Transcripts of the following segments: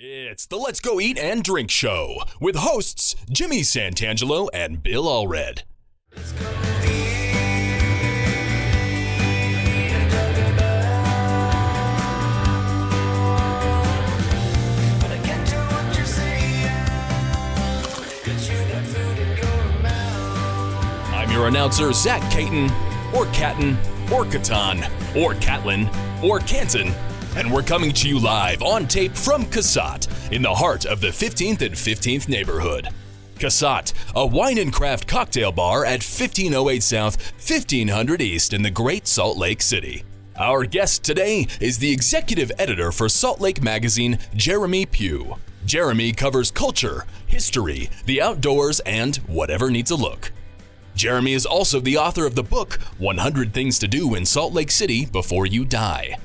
It's the Let's Go Eat and Drink Show with hosts Jimmy Santangelo and Bill Allred. I'm your announcer, Zach Caton, or Catton, or Catan, or Catlin, or Canton. And we're coming to you live on tape from Casat, in the heart of the 15th and 15th neighborhood. Casat, a wine and craft cocktail bar at 1508 South, 1500 East in the Great Salt Lake City. Our guest today is the executive editor for Salt Lake Magazine, Jeremy Pugh. Jeremy covers culture, history, the outdoors, and whatever needs a look. Jeremy is also the author of the book, 100 Things to Do in Salt Lake City Before You Die,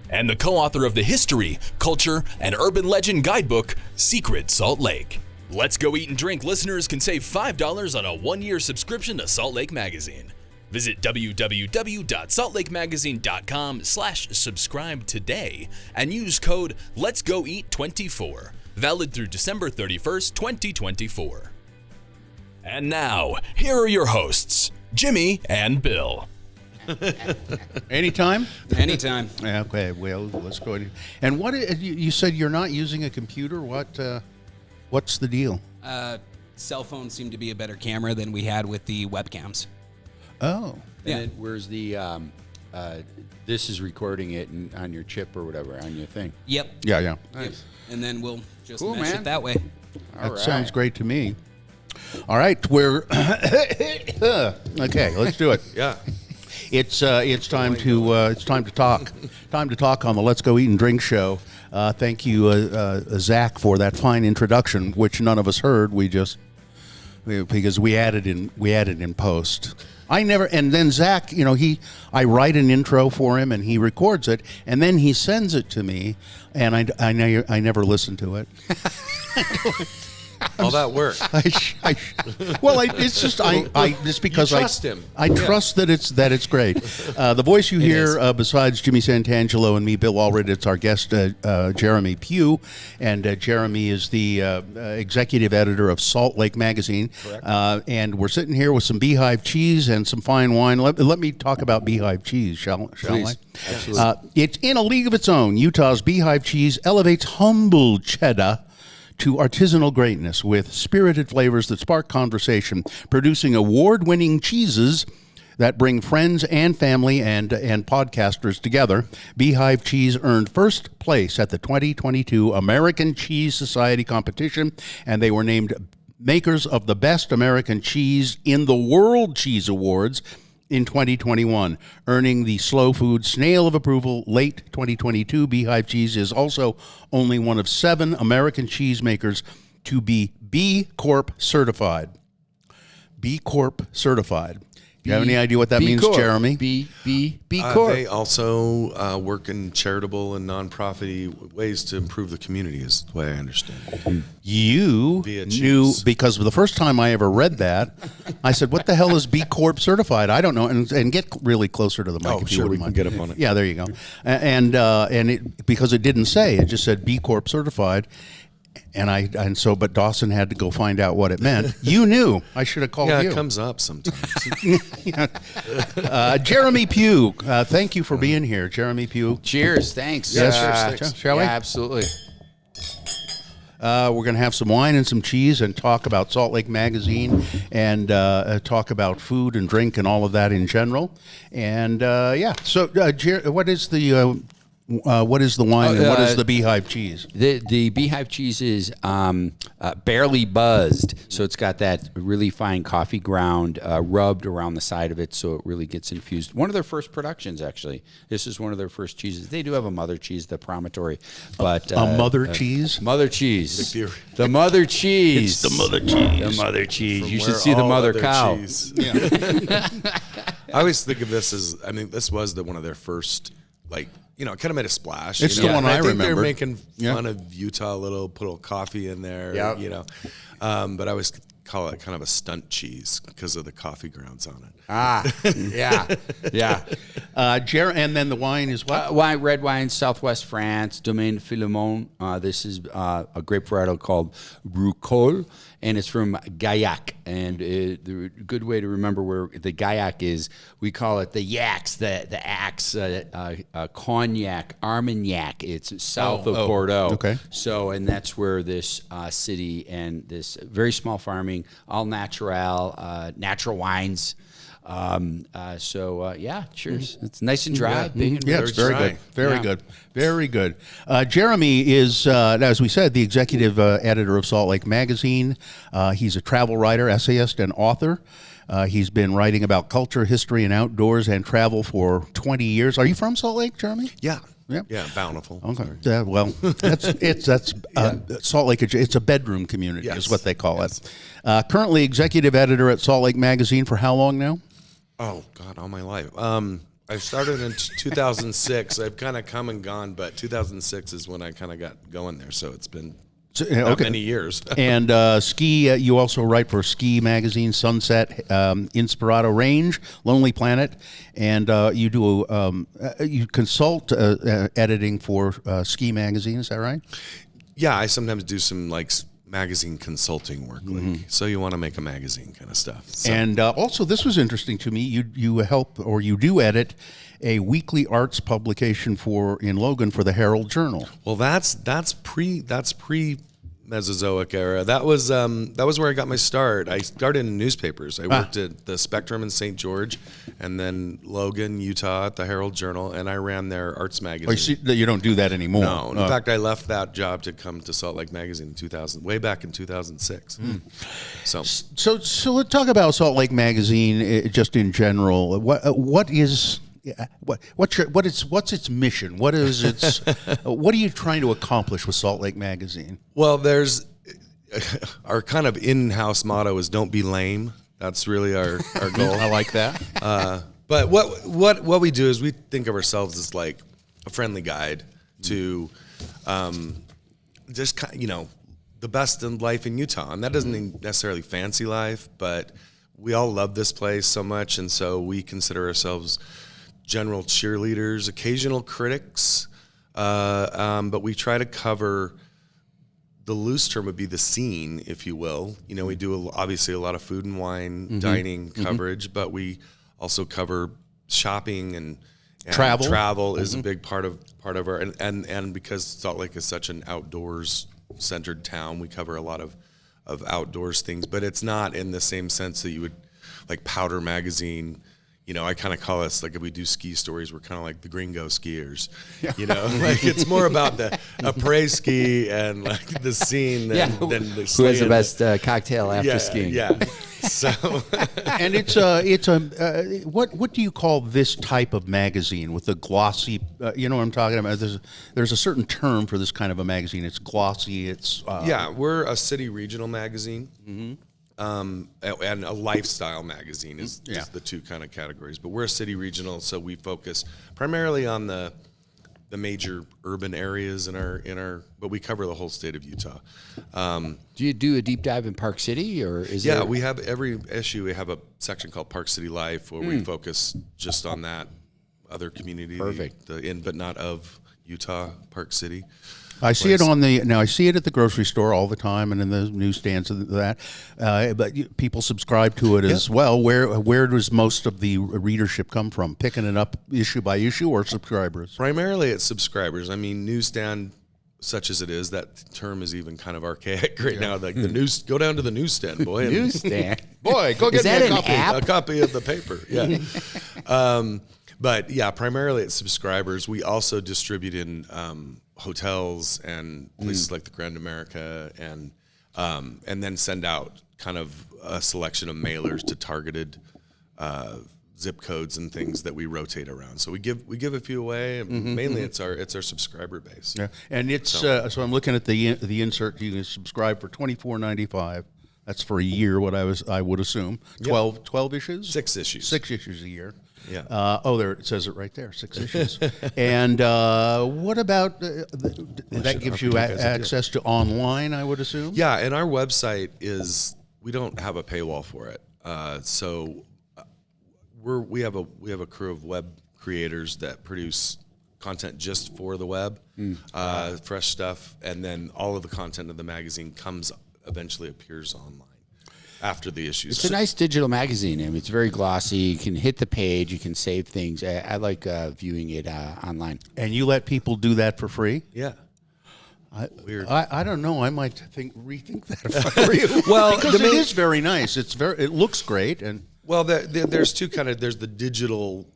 and the co-author of the history, culture, and urban legend guidebook, Secret Salt Lake. Let's Go Eat and Drink listeners can save $5 on a one-year subscription to Salt Lake Magazine. Visit www.saltlakeMagazine.com/subscribe today and use code Let's Go Eat 24, valid through December 31st, 2024. And now, here are your hosts, Jimmy and Bill. Anytime? Anytime. Okay, well, let's go ahead. And what you said you're not using a computer? What's the deal? Cell phones seem to be a better camera than we had with the webcams. Oh. Yeah. And then where's the, this is recording it on your chip or whatever, on your thing? Yep. Yeah. Yep. And then we'll just Cool, mesh man. it that way. That sounds great to me. All right, we're okay. Let's do it. Yeah. It's time to talk. Time to talk on the Let's Go Eat and Drink show. Thank you, Zach, for that fine introduction, which none of us heard. Because we added in post. And then Zach, I write an intro for him and he records it and then he sends it to me, and I never listen to it. All that work. It's because You trust him. I trust that it's great. The voice you hear, besides Jimmy Santangelo and me, Bill Allred, it's our guest, Jeremy Pugh, and Jeremy is the executive editor of Salt Lake Magazine. Correct. And we're sitting here with some beehive cheese and some fine wine. Let me talk about beehive cheese, shall I? Absolutely. It's in a league of its own. Utah's beehive cheese elevates humble cheddar to artisanal greatness with spirited flavors that spark conversation, producing award-winning cheeses that bring friends and family and podcasters together. Beehive Cheese earned first place at the 2022 American Cheese Society competition, and they were named makers of the best American cheese in the World Cheese Awards in 2021, earning the Slow Food Snail of Approval late 2022. Beehive Cheese is also only one of 7 American cheesemakers to be B Corp certified. B Corp certified. Do you have any idea what that means, Corp. Jeremy? B Corp. They also work in charitable and non-profit ways to improve the community, is the way I understand it. You Via knew, cheese. because the first time I ever read that, I said, what the hell is B Corp certified? I don't know. And get really closer to the mic Oh, if you sure, wouldn't we mind. can get up on it. Yeah, there you go. And it, because it didn't say, it just said B Corp certified. But Dawson had to go find out what it meant. You knew. I should have called you. Yeah, it comes up sometimes. Jeremy Pugh, thank you for being here. Jeremy Pugh. Cheers. Thanks. Yes, shall we? Yeah, absolutely. We're going to have some wine and some cheese and talk about Salt Lake Magazine and talk about food and drink and all of that in general. And so what is the wine and what is the beehive cheese? The beehive cheese is barely buzzed, so it's got that really fine coffee ground rubbed around the side of it, so it really gets infused. One of their first productions, actually. This is one of their first cheeses. They do have a mother cheese, the Promontory, but A mother cheese? Mother cheese. The mother cheese. It's the mother cheese. The mother cheese. From You should where see the all mother other cow. cheese- I always think of this as, this was one of their first, it kind of made a splash. It's the one And I think remember. They're making Yeah. fun of Utah a little, put a little coffee in there, Yep. But I always call it kind of a stunt cheese because of the coffee grounds on it. Yeah. And then the wine is what? Red wine, Southwest France, Domaine Philemon. This is a grape varietal called Brucol, and it's from Gaillac. And the good way to remember where the Gaillac is, we call it the Yaks, the axe, Cognac, Armagnac. It's south of Bordeaux. Okay. So, and that's where this city and this very small farming, all natural wines. Cheers. It's nice and dry, big and Yeah, it's very dry. good. Very good. Jeremy is, as we said, the executive editor of Salt Lake Magazine. He's a travel writer, essayist, and author. He's been writing about culture, history, and outdoors and travel for 20 years. Are you from Salt Lake, Jeremy? Yeah. Yep. Yeah, Bountiful. Okay. Well, that's Salt Lake. It's a bedroom community, is what they call it. Currently executive editor at Salt Lake Magazine for how long now? Oh God, all my life. I started in 2006. I've kind of come and gone, but 2006 is when I kind of got going there. So it's been not many years. And ski, you also write for Ski Magazine, Sunset, Inspirato Range, Lonely Planet, and you do you consult editing for Ski Magazine. Is that right? Yeah, I sometimes do some magazine consulting work. So you want to make a magazine kind of stuff. So. And also, this was interesting to me. You help, or you do edit a weekly arts publication in Logan for the Herald Journal. Well, that's pre Mesozoic era. That was where I got my start. I started in newspapers. I worked at the Spectrum in St. George, and then Logan, Utah, at the Herald Journal, and I ran their arts magazine. Oh, you see, you don't do that anymore. No, in fact, I left that job to come to Salt Lake Magazine way back in 2006. So let's talk about Salt Lake Magazine just in general. What's its mission? What is its what are you trying to accomplish with Salt Lake Magazine? Well, there's our kind of in-house motto is "Don't be lame." That's really our goal. I like that. But what we do is we think of ourselves as like a friendly guide to just the best in life in Utah, and that doesn't mean necessarily fancy life, but we all love this place so much, and so we consider ourselves general cheerleaders, occasional critics, but we try to cover. The loose term would be the scene, if you will. We do obviously a lot of food and wine, dining coverage, but we also cover shopping and travel. Travel is a big part of our and because Salt Lake is such an outdoors centered town, we cover a lot of outdoors things, but it's not in the same sense that you would like Powder Magazine. I kind of call us, like, if we do ski stories, we're kind of like the gringo skiers, like it's more about the après ski and like the scene than the who has the best cocktail after skiing. Yeah. So, and it's what do you call this type of magazine with the glossy? You know what I'm talking about? There's a certain term for this kind of a magazine. It's glossy. It's we're a city regional magazine. And a lifestyle magazine is the two kind of categories. But we're a city regional, so we focus primarily on the major urban areas but we cover the whole state of Utah. Do you do a deep dive in Park City, or is it? We have every issue. We have a section called Park City Life where we focus just on that other community, but not of Utah, Park City. I see it I see it at the grocery store all the time and in the newsstands and that, but people subscribe to it as well. Where does most of the readership come from? Picking it up issue by issue or subscribers? Primarily it's subscribers. I mean, newsstand, such as it is, that term is even kind of archaic right now. Like the news, go down to the newsstand, boy. Newsstand? Boy, go get me a copy of the paper. Yeah. But yeah, primarily it's subscribers. We also distribute in hotels and places like the Grand America, and then send out kind of a selection of mailers to targeted zip codes and things that we rotate around. So we give a few away. And mainly it's our subscriber base. Yeah, and it's so I'm looking at the insert. You can subscribe for $24.95. That's for a year. I would assume 12 issues. 6 issues. 6 issues a year. Yeah. There it says it right there. 6 issues. And what about that gives you access to online? I would assume. Yeah, and our website is we don't have a paywall for it. So we have a crew of web creators that produce content just for the web, fresh stuff, and then all of the content of the magazine eventually appears online after the issues. It's a nice digital magazine. I mean, it's very glossy. You can hit the page. You can save things. I like viewing it online. And you let people do that for free? Yeah. Weird. I don't know. I might rethink that for you. Well, because it is very nice. It looks great. And well, there's two kind of. There's the digital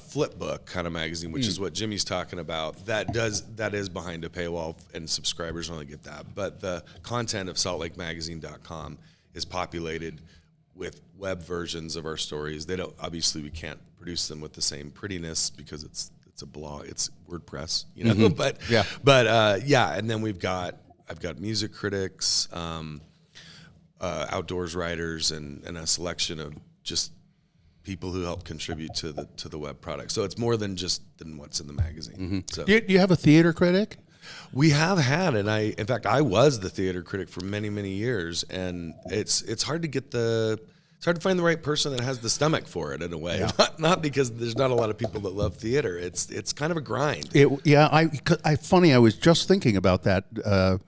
flip book kind of magazine, which is what Jimmy's talking about. That is behind a paywall, and subscribers only get that. But the content of saltlakemagazine.com is populated with web versions of our stories. We can't produce them with the same prettiness because it's a blog, it's WordPress, But and then I've got music critics, outdoors writers, and a selection of just people who help contribute to the web product. So it's more than what's in the magazine. So do you have a theater critic? we have had, and in fact, I was the theater critic for many, many years, and it's hard to find the right person that has the stomach for it in a way. Yeah. Not because there's not a lot of people that love theater. It's kind of a grind. Funny. I was just thinking about that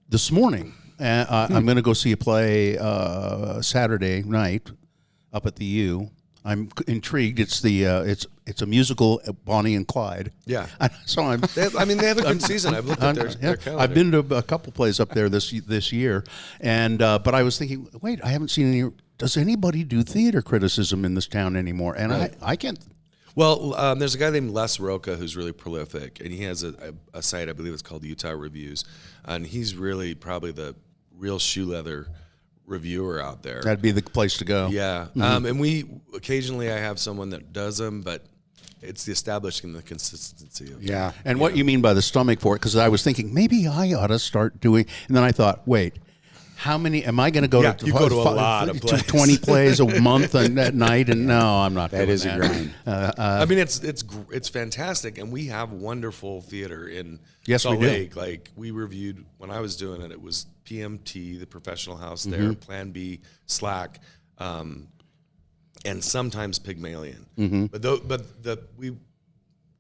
this morning. I'm going to go see a play Saturday night up at the U. I'm intrigued. It's a musical, Bonnie and Clyde. Yeah. So they have a good season. I've looked at their calendar. I've been to a couple plays up there this year, and but I was thinking, wait, I haven't seen any. Does anybody do theater criticism in this town anymore? And I can't. Well, there's a guy named Les Roca who's really prolific, and he has a site, I believe it's called Utah Reviews, and he's really probably the real shoe leather reviewer out there. That'd be the place to go. Yeah. Mm-hmm. And we occasionally I have someone that does them, but it's the establishing the consistency of it. And what you mean by the stomach for it? Because I was thinking maybe I ought to start doing, and then I thought, wait, how many am I going to go to? You go to a lot of plays. 20 plays a month and at night, and no, I'm not. That is a grind. I mean, it's fantastic, and we have wonderful theater in Salt Lake. Like we reviewed when I was doing it. It was PMT, the Professional House there, Plan B, Slack, and sometimes Pygmalion. Mm-hmm. But we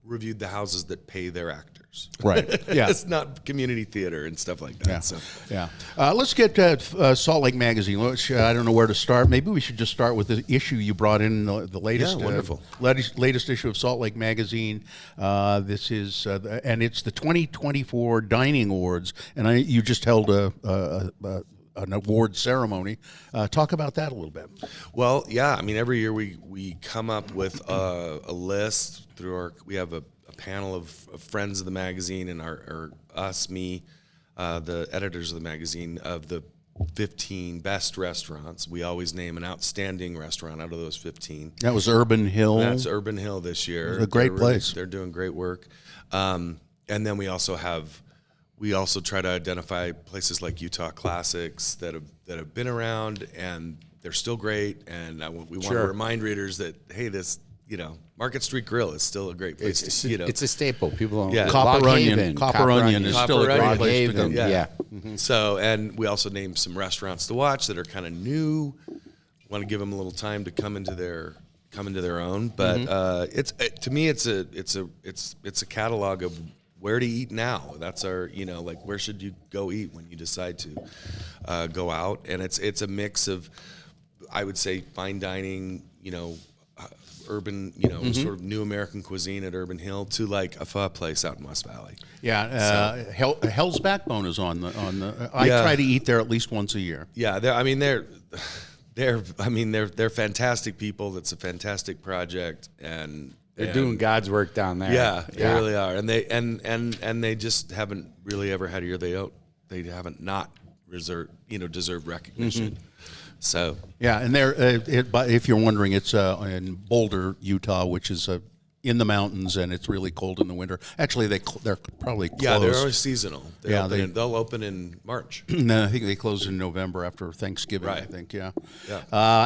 reviewed the houses that pay their actors. Right. Yeah. It's not community theater and stuff like that. Yeah. So. Yeah. Let's get Salt Lake Magazine. I don't know where to start. Maybe we should just start with the issue you brought in, the latest, wonderful. Latest issue of Salt Lake Magazine. This is, and it's the 2024 Dining Awards, and you just held an award ceremony. Talk about that a little bit. Well, yeah. I mean, every year we come up with a list through we have a panel of friends of the magazine and the editors of the magazine, of the 15 best restaurants. We always name an outstanding restaurant out of those 15. That was Urban Hill. That's Urban Hill this year. It's a great place. They're doing great work. And then we also try to identify places like Utah Classics that have been around and they're still great. And we want to remind readers that, hey, this, Market Street Grill is still a great place to eat. It's a staple. People don't. Yeah. Copper Onion is still a great place to go. Yeah. Mm-hmm. So, and we also named some restaurants to watch that are kind of new. Want to give them a little time to come into their own. But to me, it's a catalog of where to eat now. That's our, where should you go eat when you decide to go out? And it's a mix of, I would say, fine dining, urban, sort of new American cuisine at Urban Hill to like a pho place out in West Valley. Yeah, Hell's Backbone is on the. I try to eat there at least once a year. Yeah, they're fantastic people. It's a fantastic project, and they're doing God's work down there. Yeah, they really are, and they just haven't really ever had a year they haven't not deserved recognition. Mm-hmm. So and if you're wondering, it's in Boulder, Utah, which is in the mountains, and it's really cold in the winter. Actually, they're probably closed. Yeah, they're always seasonal. They'll open in March. No, I think they close in November after Thanksgiving. Right. I think. Yeah.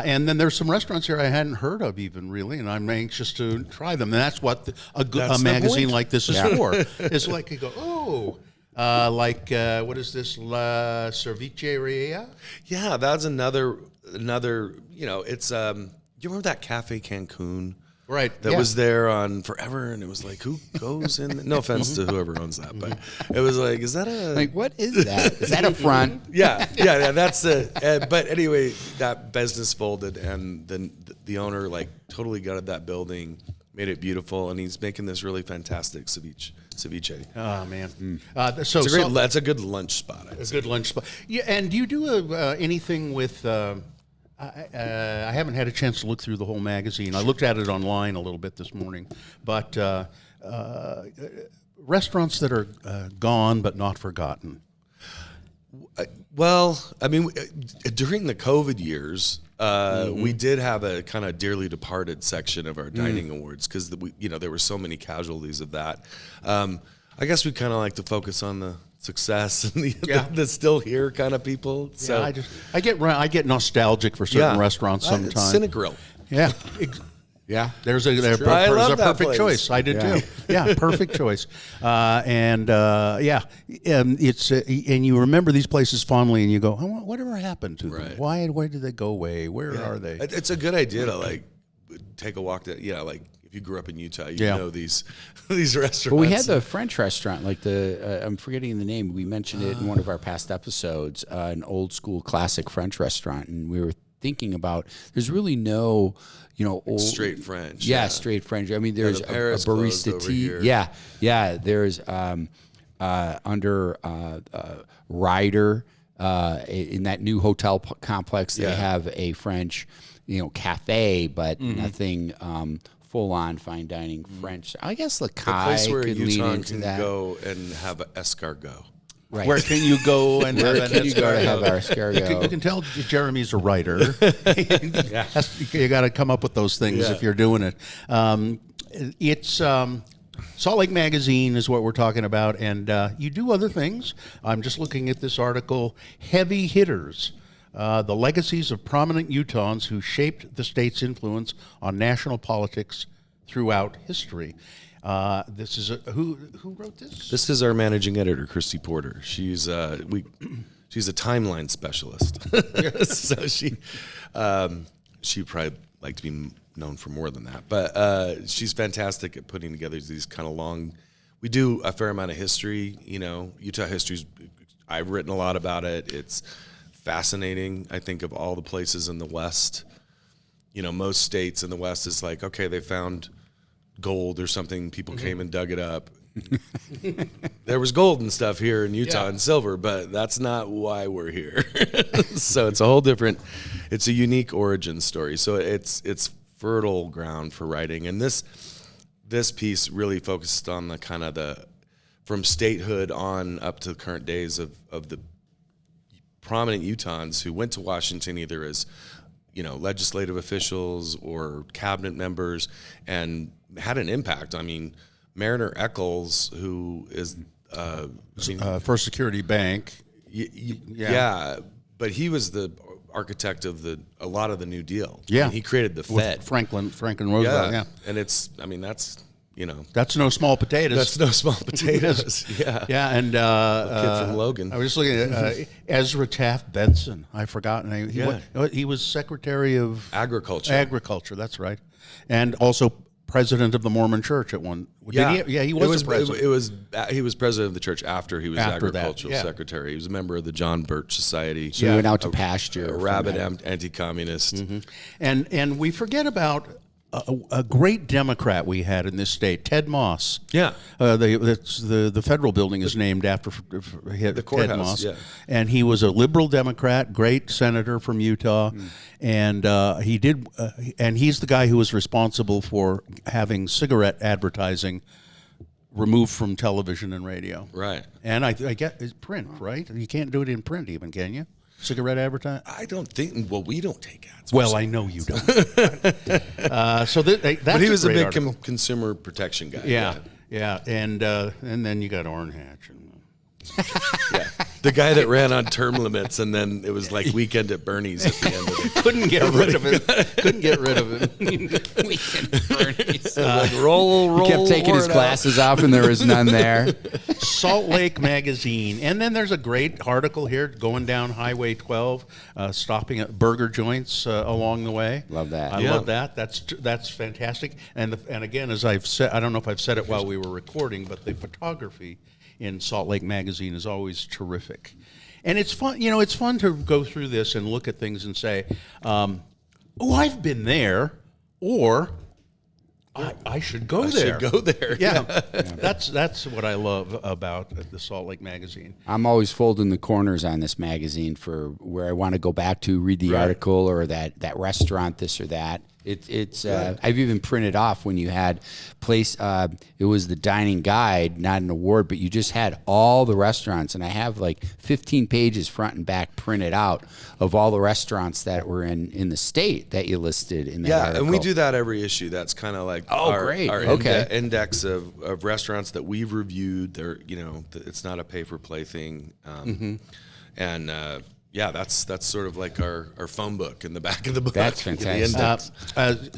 And then there's some restaurants here I hadn't heard of even really, and I'm anxious to try them. And that's what a magazine like this is for. It's like you go, What is this? La Cerveceria? Yeah, that's another. It's you remember that Cafe Cancun? Right. That was there on forever, and it was like, who goes in? No offense to whoever owns that, but it was like, is that a Like, what is that? Is that a front? Yeah. That's it. But anyway, that business folded, and then the owner like totally gutted that building, made it beautiful, and he's making this really fantastic ceviche. Oh man, That's a good lunch spot. A good lunch spot. Yeah, and do you do anything with? I haven't had a chance to look through the whole magazine. I looked at it online a little bit this morning, but restaurants that are gone but not forgotten. Well, I mean, during the COVID years, we did have a kind of dearly departed section of our dining awards because there were so many casualties of that. I guess we kind of like to focus on the success and the still here kind of people. So I get nostalgic for certain restaurants sometimes. Cinegrill. Yeah. Yeah, there's a perfect choice. I did too. Yeah, perfect choice. And you remember these places fondly, and you go, oh, whatever happened to them? Why did they go away? Where are they? It's a good idea to like take a walk. If you grew up in Utah, you know these restaurants. But we had the French restaurant, like I'm forgetting the name. We mentioned it in one of our past episodes, an old school classic French restaurant, and we were thinking about there's really no. Old straight French. Yeah, straight French. I mean, there's a barista tea. Yeah. There's under Ryder in that new hotel complex. They have a French, cafe, but nothing full on fine dining French. I guess the Lakai place where could Utah lead into can that. go and have escargot. Right. Where can you go and have our escargot? You can tell Jeremy's a writer. You got to come up with those things if you're doing it. It's Salt Lake Magazine is what we're talking about, and you do other things. I'm just looking at this article, Heavy Hitters, the legacies of prominent Utahns who shaped the state's influence on national politics throughout history. This is who wrote this? This is our managing editor, Christy Porter. She's she's a timeline specialist, so she probably like to be known for more than that. But she's fantastic at putting together these kind of long. We do a fair amount of history. Utah history. I've written a lot about it. It's fascinating. I think of all the places in the West. Most states in the West is like, okay, they found gold or something, people came and dug it up. There was gold and stuff here in Utah and silver, but that's not why we're here. So it's a whole different, it's a unique origin story. So it's fertile ground for writing. And this piece really focused on the kind of from statehood on up to the current days of the prominent Utahns who went to Washington either as legislative officials or cabinet members and had an impact. I mean, Mariner Eccles, who is First Security Bank. But he was the architect of a lot of the New Deal. Yeah, he created the Fed. With Franklin Roosevelt. Yeah, and that's that's no small potatoes. That's no small potatoes. Yeah, and kid from Logan. I was just looking at Ezra Taft Benson. I forgot. He was Secretary of Agriculture. That's right, and also president of the Mormon Church at one. He was president. He was president of the church after he was agricultural secretary. He was a member of the John Birch Society. So he went out to pasture. A rabid anti-communist. Mm-hmm. And we forget about a great Democrat we had in this state, Ted Moss. Yeah. The federal building is named after the courthouse, Ted Moss. Yeah. And he was a liberal Democrat, great senator from Utah. And he's the guy who was responsible for having cigarette advertising removed from television and radio. Right. And I get it's print, right? You can't do it in print even, can you? Cigarette advertising? I don't think. Well, we don't take ads. Well, I know you don't. That's but he was a big consumer protection guy. Yeah. And then you got Orrin Hatch. the guy that ran on term limits, and then it was like Weekend at Bernie's at the end of it. Couldn't get rid of it. Couldn't get rid of it. Weekend at Bernie's. Like roll. He kept taking his glasses off, and there was none there. Salt Lake Magazine. And then there's a great article here going down Highway 12, stopping at burger joints along the way. Love that. I love that. That's fantastic. And again, as I've said, I don't know if I've said it while we were recording, but the photography in Salt Lake Magazine is always terrific. And it's fun, it's fun to go through this and look at things and say, oh, I've been there, or I should go there. Should go there. Yeah. That's what I love about the Salt Lake Magazine. I'm always folding the corners on this magazine for where I want to go back to, read the article, or that restaurant, this or that. It's I've even printed off when you had place. It was the dining guide, not an award, but you just had all the restaurants, and I have like 15 pages front and back printed out of all the restaurants that were in the state that you listed in that article. And we do that every issue. That's kind of like our index of restaurants that we've reviewed. They're it's not a pay for play thing, and. That's sort of like our phone book in the back of the book. That's fantastic.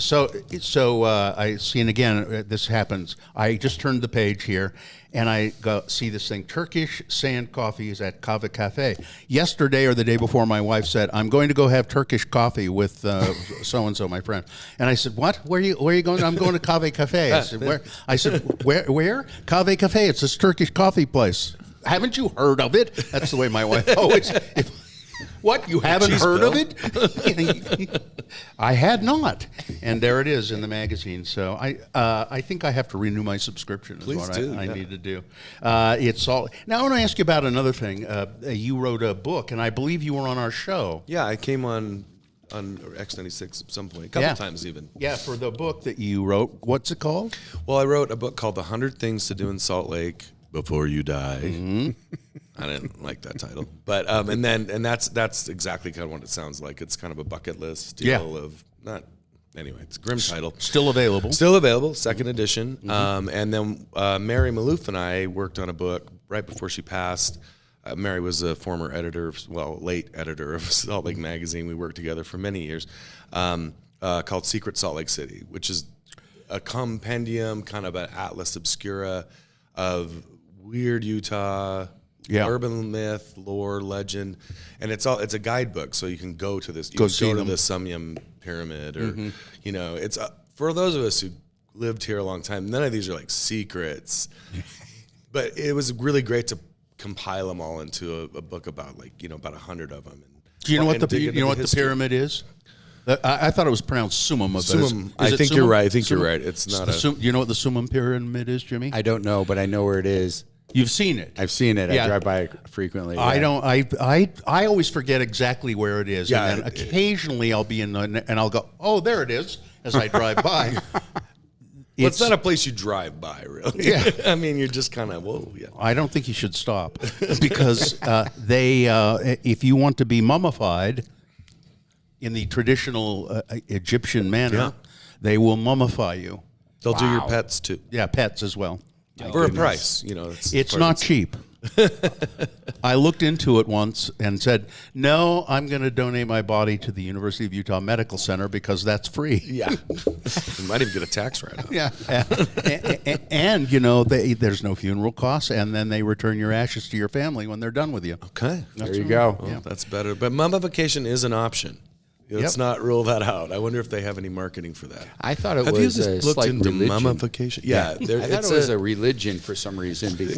So I see, and again, this happens. I just turned the page here, and I see this thing, Turkish sand coffee is at Kava Cafe. Yesterday or the day before, my wife said, I'm going to go have Turkish coffee with so-and-so, my friend. And I said, what? Where are you going? I'm going to Kava Cafe. I said, where? Where? Kava Cafe. It's this Turkish coffee place. Haven't you heard of it? That's the way my wife always... What? You haven't heard of it? I had not. And there it is in the magazine. So I think I have to renew my subscription is what I need to do. It's all. Now I want to ask you about another thing. You wrote a book, and I believe you were on our show. Yeah, I came on X96 at some point, a couple times even. Yeah, for the book that you wrote. What's it called? Well, I wrote a book called The 100 Things to Do in Salt Lake Before You Die. Mm-hmm. I didn't like that title, but and that's exactly kind of what it sounds like. It's kind of a bucket list deal of not. Anyway, it's a grim title. Still available. Second edition. Mm-hmm. And then Mary Maloof and I worked on a book right before she passed. Mary was a former late editor of Salt Lake Magazine. We worked together for many years, called Secret Salt Lake City, which is a compendium, kind of an atlas obscura of weird Utah. Yeah. Urban myth, lore, legend, and it's a guidebook, so you can go to this. You can go to the Sumyum Pyramid, or it's for those of us who lived here a long time. None of these are like secrets, but it was really great to compile them all into a book about about 100 of them. And do you know what the pyramid is? I thought it was pronounced Summum. I think you're right. It's not Do you know what the Summum Pyramid is, Jimmy? I don't know, but I know where it is. You've seen it. I've seen it. I drive by it frequently. I don't. I always forget exactly where it is. Yeah. And then occasionally I'll be and I'll go, oh, there it is, as I drive by. It's not a place you drive by, really. Yeah. I mean, you're just kind of, whoa, yeah. I don't think you should stop because if you want to be mummified in the traditional Egyptian manner, they will mummify you. They'll do your pets too. Yeah, pets as well. For a price, it's not cheap. I looked into it once and said, no, I'm going to donate my body to the University of Utah Medical Center because that's free. Yeah. You might even get a tax write-off. Yeah. And there's no funeral costs, and then they return your ashes to your family when they're done with you. Okay. There you go. Well, that's better. But mummification is an option. Let's not rule that out. I wonder if they have any marketing for that. I thought it was a slight religion. Mummification? Yeah. I thought it was a religion for some reason. Because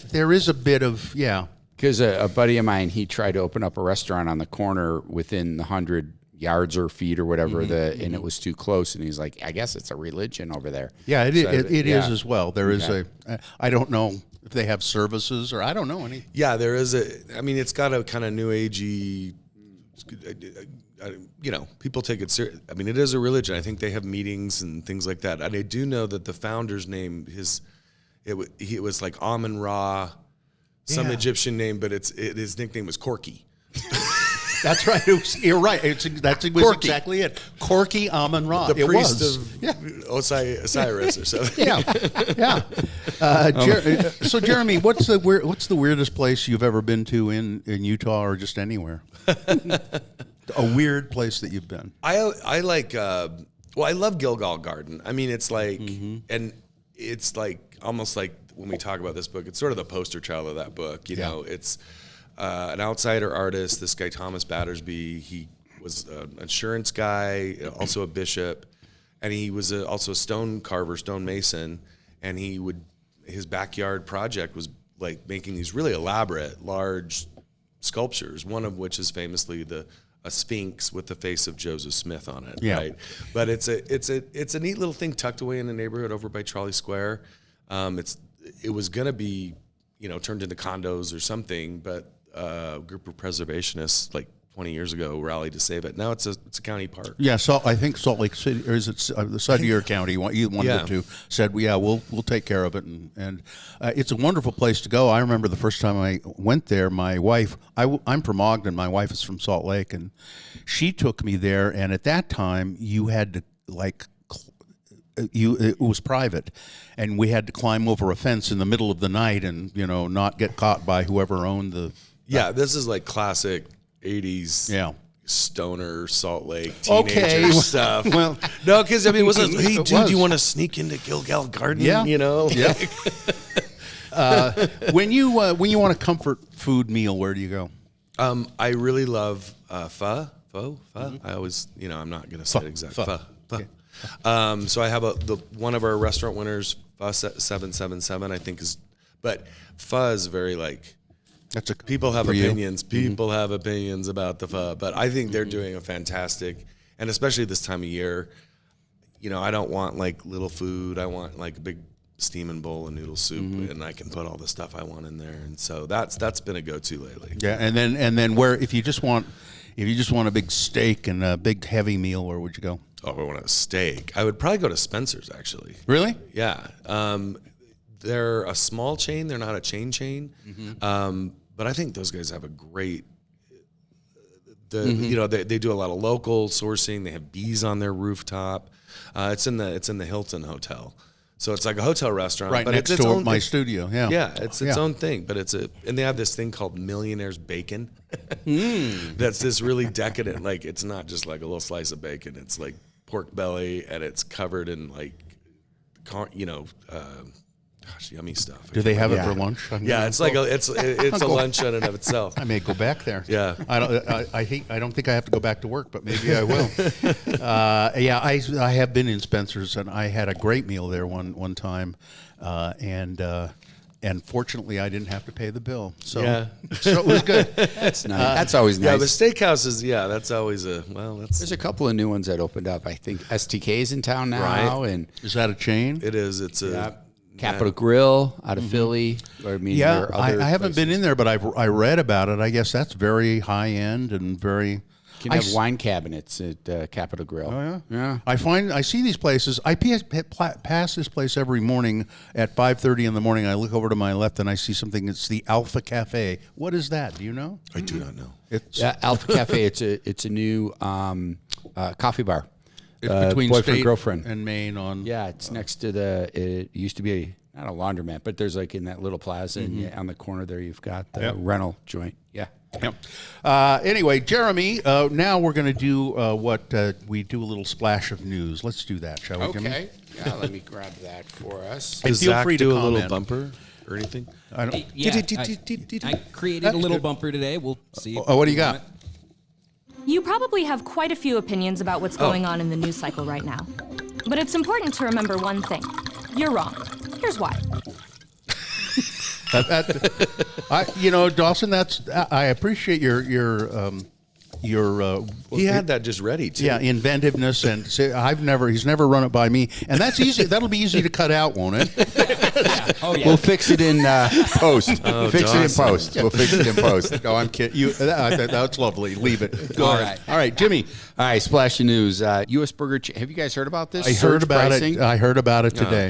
there is a bit of, Because a buddy of mine, he tried to open up a restaurant on the corner within the 100 yards or feet or whatever, and it was too close. And he's like, I guess it's a religion over there. Yeah, it is as well. There is I don't know if they have services or I don't know any. Yeah, there is it's got a kind of new agey, people take it serious. I mean, it is a religion. I think they have meetings and things like that. And I do know that the founder's name, it was like Amun-Ra, some Egyptian name, but his nickname was Corky. That's right. You're right. That was exactly it. Corky Amun-Ra. The priest of Osiris or something. Yeah. So Jeremy, what's the weirdest place you've ever been to in Utah or just anywhere? A weird place that you've been. I like. Well, I love Gilgal Garden. I mean, it's like, and it's like almost like when we talk about this book, it's sort of the poster child of that book. You know, it's an outsider artist. This guy Thomas Battersby. He was an insurance guy, also a bishop, and he was also a stone carver, stone mason. And his backyard project was like making these really elaborate, large sculptures. One of which is famously a sphinx with the face of Joseph Smith on it. Yeah. Right. But it's a neat little thing tucked away in the neighborhood over by Trolley Square. It was gonna be, turned into condos or something, but a group of preservationists like 20 years ago rallied to save it. Now it's a county park. Yeah, so I think Salt Lake City, or is it the Sevier County? One of the two said, we'll take care of it, and it's a wonderful place to go. I remember the first time I went there. My wife, I'm from Ogden. My wife is from Salt Lake, and she took me there. And at that time, you had to it was private, and we had to climb over a fence in the middle of the night, and not get caught by whoever owned the. Yeah, this is like classic 80s stoner Salt Lake teenager stuff. Well, no, because I mean, hey dude, do you want to sneak into Gilgal Garden? Yeah, Yeah. When you want a comfort food meal, where do you go? I really love pho. I always, I'm not gonna say it exactly. Pho. Okay. So I have one of our restaurant winners, Pho 777, I think but pho is very like. People have opinions. People have opinions about the pho, but I think they're doing a fantastic, and especially this time of year, I don't want like little food. I want like a big steaming bowl of noodle soup, and I can put all the stuff I want in there. And so that's been a go-to lately. Yeah, and then where if you just want a big steak and a big heavy meal, where would you go? Oh, I want a steak. I would probably go to Spencer's actually. Really? Yeah. They're a small chain. They're not a chain. But I think those guys have a great. They do a lot of local sourcing. They have bees on their rooftop. It's in the Hilton Hotel, so it's like a hotel restaurant, right but next it's its door own, my studio. Yeah, it's its own thing. But and they have this thing called Millionaire's Bacon. That's this really decadent. Like it's not just like a little slice of bacon. It's like pork belly, and it's covered in like, gosh, yummy stuff. Do they have it for lunch? Yeah, it's like it's a lunch in and of itself. I may go back there. Yeah, I don't think I have to go back to work, but maybe I will. I have been in Spencer's, and I had a great meal there one time, and fortunately I didn't have to pay the bill. So so it was good. That's nice. That's always nice. Yeah, the steakhouses. Yeah, that's always There's a couple of new ones that opened up. I think STK's in town now, and is that a chain? It is. It's Capitol Grill out of Philly. I haven't been in there, but I read about it. I guess that's very high end and very. You can have wine cabinets at Capitol Grill. Oh yeah. I see these places. I pass this place every morning at 5:30 in the morning. I look over to my left and I see something. It's the Alpha Cafe. What is that? Do you know? I do not know. Alpha Cafe. It's a new coffee bar. It's between boyfriend State girlfriend and Maine on. Yeah, it's next to it used to be not a laundromat, but there's like in that little plaza and on the corner there you've got the rental joint. Yeah. Yep. Anyway, Jeremy, now we're going to do what we do, a little splash of news. Let's do that, shall we, Jimmy? Okay. Yeah, let me grab that for us. Does Zach do a little bumper or anything? I created a little bumper today. We'll see. Oh, what do you got? You probably have quite a few opinions about what's going on in the news cycle right now. But it's important to remember one thing. You're wrong. Here's why. Dawson, I appreciate your he had that just ready too. Yeah, inventiveness, and he's never run it by me, and that's easy. That'll be easy to cut out, won't it? We'll fix it in post. We'll fix it in post. No, I'm kidding. That's lovely. Leave it. All right, Jimmy. All right, splash of news. U.S. Burger chain. Have you guys heard about this? I heard about it. I heard about it today.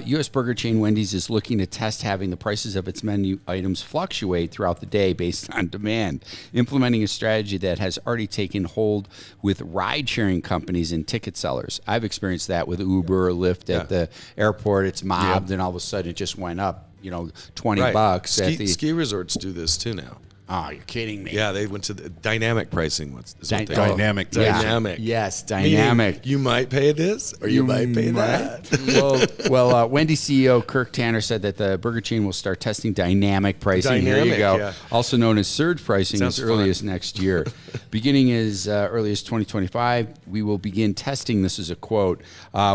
U.S. Burger chain Wendy's is looking to test having the prices of its menu items fluctuate throughout the day based on demand, implementing a strategy that has already taken hold with ride-sharing companies and ticket sellers. I've experienced that with Uber or Lyft at the airport. It's mobbed, and all of a a sudden it just went up, $20 Right. at the. Ski resorts do this too now. Oh, you're kidding me. Yeah, they went to the dynamic pricing. Is what they Dynamic. call it. Dynamic. Yes, Meaning dynamic. you might pay this or you might pay that. well, Wendy's CEO Kirk Tanner said that the burger chain will start testing dynamic pricing. Here you Dynamic, go. yeah. Also known as surge pricing Sounds as early fun. as next year. Beginning as early as 2025, we will begin testing, this is a quote,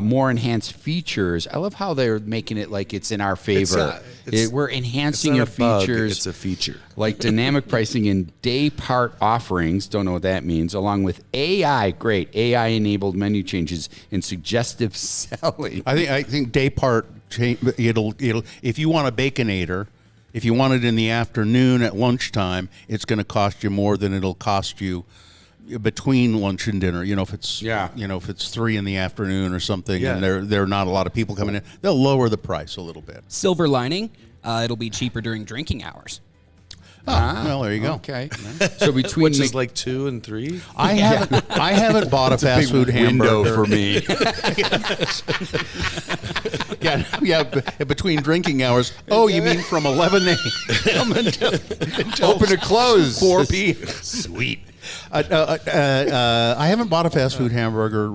more enhanced features. I love how they're making it like it's in our favor. We're enhancing your it's not a bug, features. it's a feature. Like dynamic pricing and day part offerings, don't know what that means, along with AI enabled menu changes and suggestive selling. I think day part it'll if you want a Baconator, if you want it in the afternoon at lunchtime, it's going to cost you more than it'll cost you between lunch and dinner. If it's if it's 3 in the afternoon or something, and there are not a lot of people coming in, they'll lower the price a little bit. Silver lining, it'll be cheaper during drinking hours. Well, there you go. Okay. So between Which is like 2 and 3. I haven't bought a fast food hamburger window for me. Between drinking hours. Oh, you mean from 11 a.m. until Open to close 4 p.m. Sweet. I haven't bought a fast food hamburger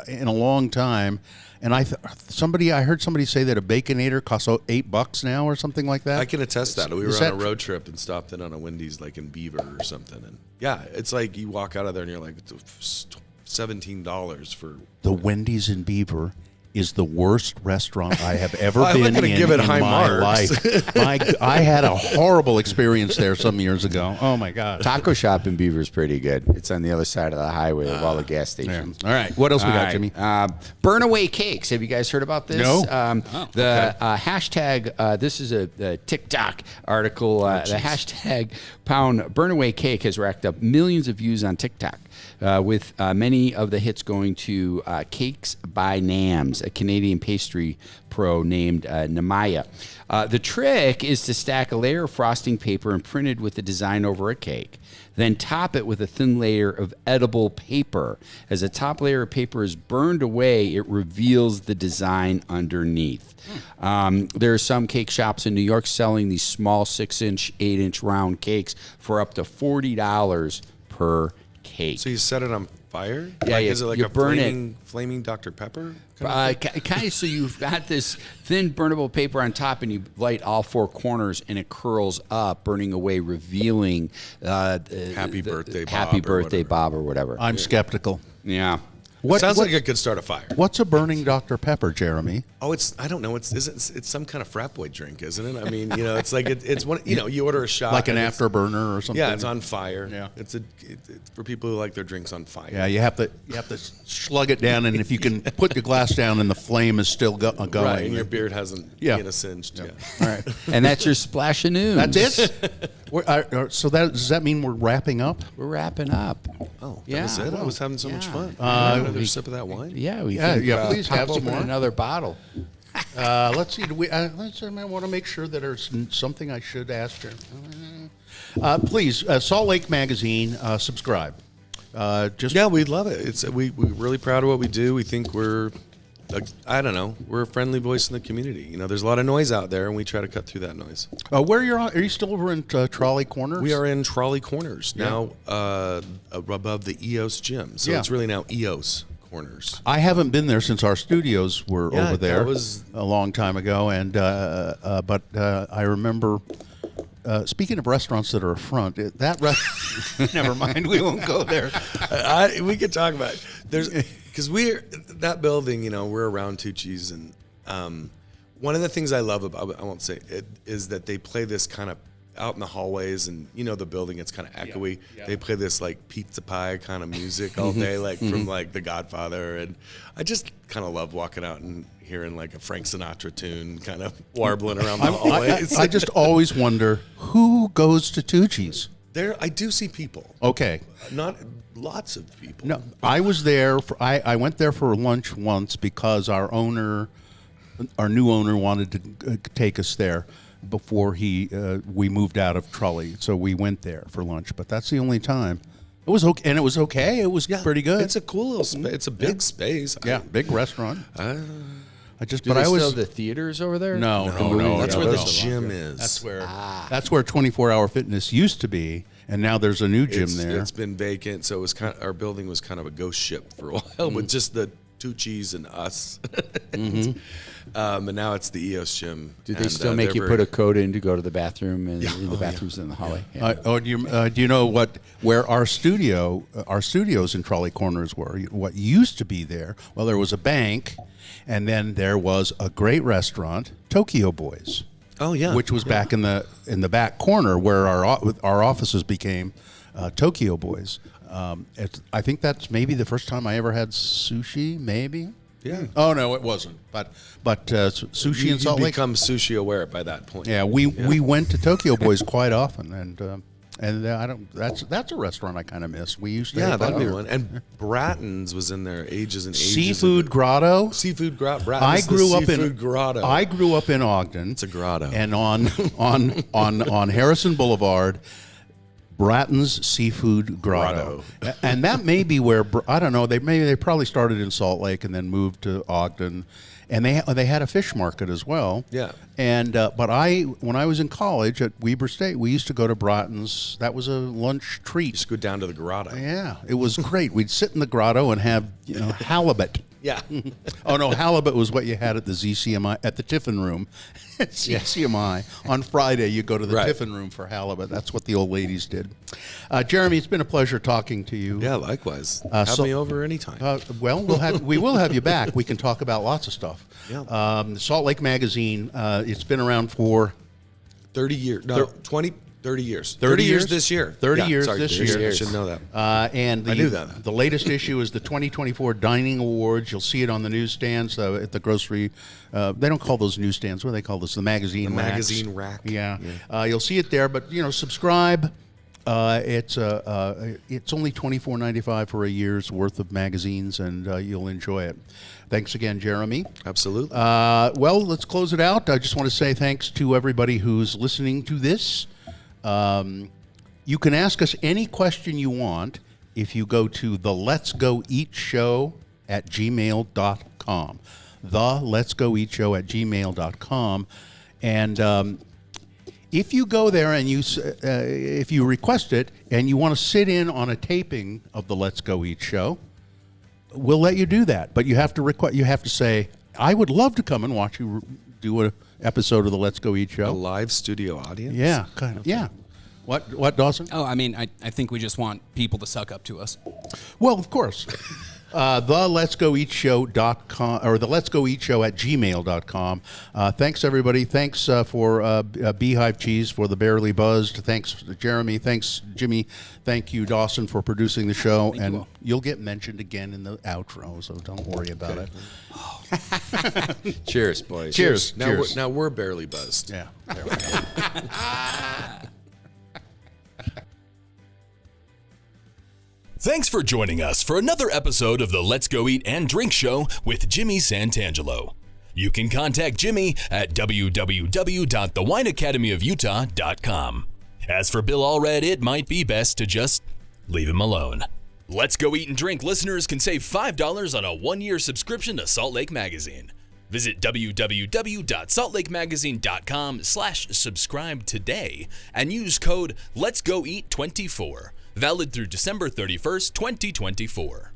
in a long time, and I heard somebody say that a Baconator costs $8 now or something like that. I can attest that. We were Is on a that- road trip and stopped in on a Wendy's like in Beaver or something. And yeah, it's like you walk out of there and you're like, it's $17 for... The Wendy's in Beaver is the worst restaurant I have ever I'm not been gonna in give it in high my marks. life. I had a horrible experience there some years ago. Oh my God. Taco shop in Beaver's pretty good. It's on the other side of the highway of all the gas Yeah. stations. All right. What else we All got, right. Jimmy? Burn away cakes. Have you guys heard about this? No. Hashtag, this is a TikTok article. The hashtag pound burn away cake has racked up millions of views on TikTok, with many of the hits going to Cakes by Nams, a Canadian pastry pro named Namaya. The trick is to stack a layer of frosting paper imprinted with the design over a cake, then top it with a thin layer of edible paper. As the top layer of paper is burned away, it reveals the design underneath. There are some cake shops in New York selling these small 6-inch, 8-inch round cakes for up to $40 per cake. So you set it on fire? Yeah, Like, yeah, is it like you a burn it. flaming Dr. Pepper? kind of thing? Kind of, so you've got this thin burnable paper on top, and you light all 4 corners, and it curls up, burning away, revealing Happy birthday, Bob, Happy or birthday, whatever. Bob, or whatever. I'm skeptical. Yeah. Sounds like it could start a fire. What's a burning Dr. Pepper, Jeremy? Oh, I don't know. It's some kind of frat boy drink, isn't it? I mean, it's like it's one. You order a shot, Like an and it's- afterburner or something? Yeah, it's on fire. Yeah. It's for people who like their drinks on fire. Yeah, you have to slug it down, and if you can put your glass down and the flame is still going. Right, and your beard hasn't singed. Yeah. All right. And that's your splash of news. That's it? So does that mean we're wrapping up? We're wrapping up. Oh, Yeah, that was it. I well, was having so much yeah. fun. Another sip of that wine. Yeah, we Yeah, can, yeah, please pop have some open more. another bottle. Let's see. I want to make sure that there's something I should ask you. Please, Salt Lake Magazine, subscribe. Yeah, we'd love it. We're really proud of what we do. We think we're a friendly voice in the community. There's a lot of noise out there, and we try to cut through that noise. Are you still over in Trolley Corners? We are in Trolley Corners now, above the EOS gym. So it's really now EOS Corners. I haven't been there since our studios were Yeah, over there. that was a long time ago, and but I remember. Speaking of restaurants that are a front, never mind. We won't go there. We could talk about it. Because that building. We're around Tucci's, and one of the things I love about, I won't say it, is that they play this kind of out in the hallways, and the building gets kind of echoey. Yeah. They play this like pizza pie kind of music all day, like from like The Godfather, and I just kind of love walking out and hearing like a Frank Sinatra tune kind of warbling around the hallways. I just always wonder who goes to Tucci's. I do see people. Okay. Not lots of people. No, I was there. I went there for lunch once because our new owner wanted to take us there before we moved out of Trolley. So we went there for lunch, but that's the only time. It was okay, and it was okay. It was pretty good. It's a cool little space. It's a big space. Yeah, big restaurant. Do they still have the theaters over there? No, That's where the no. gym is. That's where 24-hour fitness used to be, and now there's a new gym there. It's been vacant, so it was our building was kind of a ghost ship for a while with just the Tucci's and us. And now it's the EOS gym. Do they still make you put a code in to go to the bathroom and in the bathrooms in the hallway? Yeah. Do you know where our studios in Trolley Corners were? What used to be there? Well, there was a bank, and then there was a great restaurant, Tokyo Boys. Oh yeah, which was back in the back corner where our offices became Tokyo Boys. I think that's maybe the first time I ever had sushi. Maybe. Yeah. Oh no, it wasn't. But sushi in Salt Lake. Become sushi aware by that point. Yeah, we went to Tokyo Boys quite often, and I don't. That's a restaurant I kind of miss. We used to. Yeah, that'd be one. And Bratton's was in there ages and ages. Seafood Grotto. Seafood Grotto. I grew up in Grotto. I grew up in Ogden. It's a grotto. And on Harrison Boulevard, Bratton's Seafood Grotto. And that may be where, I don't know, they probably started in Salt Lake and then moved to Ogden, and they had a fish market as well. Yeah. And but when I was in college at Weber State, we used to go to Bratton's. That was a lunch treat. Just go down to the grotto. Yeah, it was great. We'd sit in the grotto and have halibut. Yeah. Oh no, halibut was what you had at the ZCMI at the Tiffin Room. At ZCMI on Friday, you go to the Tiffin Room for halibut. That's what the old ladies did. Jeremy, it's been a pleasure talking to you. Yeah, likewise. Have me over anytime. Well, we will have you back. We can talk about lots of stuff. Yeah. Salt Lake Magazine. It's been around for 30 years. No, 30 years. 30 years this year. 30 years this year. I should know that. And I knew that. The latest issue is the 2024 Dining Awards. You'll see it on the newsstands at the grocery. They don't call those newsstands. What do they call this? The magazine racks. Magazine rack. Yeah. You'll see it there. But subscribe. It's only $24.95 for a year's worth of magazines, and you'll enjoy it. Thanks again, Jeremy. Absolutely. Well, let's close it out. I just want to say thanks to everybody who's listening to this. You can ask us any question you want if you go to the Let's Go Eat Show at gmail.com. The Let's Go Eat Show at gmail.com. And if you go there and if you request it and you want to sit in on a taping of the Let's Go Eat Show, we'll let you do that. But you have to you have to say, I would love to come and watch you do an episode of the Let's Go Eat Show. A live studio audience? Yeah, kind of. Yeah. What, Dawson? Oh, I mean, I think we just want people to suck up to us. Well, of course. The Let's Go Eat Show.com or the Let's Go Eat Show at gmail.com. Thanks, everybody. Thanks for Beehive Cheese for the Barely Buzzed. Thanks, Jeremy. Thanks, Jimmy. Thank you, Dawson, for producing the show. Thank you all. You'll get mentioned again in the outro, so don't worry about it. Cheers, boys. Cheers. Now we're barely buzzed. Yeah. There we go. Thanks for joining us for another episode of the Let's Go Eat and Drink Show with Jimmy Santangelo. You can contact Jimmy at www.thewineacademyofutah.com. As for Bill Allred, it might be best to just leave him alone. Let's Go Eat and Drink listeners can save $5 on a one-year subscription to Salt Lake Magazine. Visit www.saltlakeMagazine.com/subscribe today and use code Let's Go Eat 24. Valid through December 31st, 2024.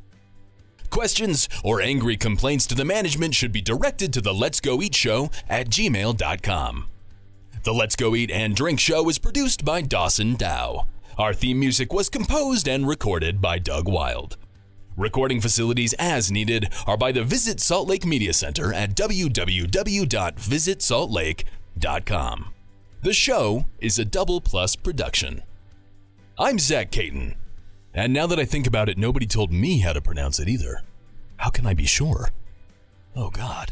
Questions or angry complaints to the management should be directed to the Let's Go Eat Show at gmail.com. The Let's Go Eat and Drink Show is produced by Dawson Dow. Our theme music was composed and recorded by Doug Wild. Recording facilities as needed are by the Visit Salt Lake Media Center at www.visitsaltlake.com. The show is a Double Plus production. I'm Zach Caton, and now that I think about it, nobody told me how to pronounce it either. How can I be sure? Oh God.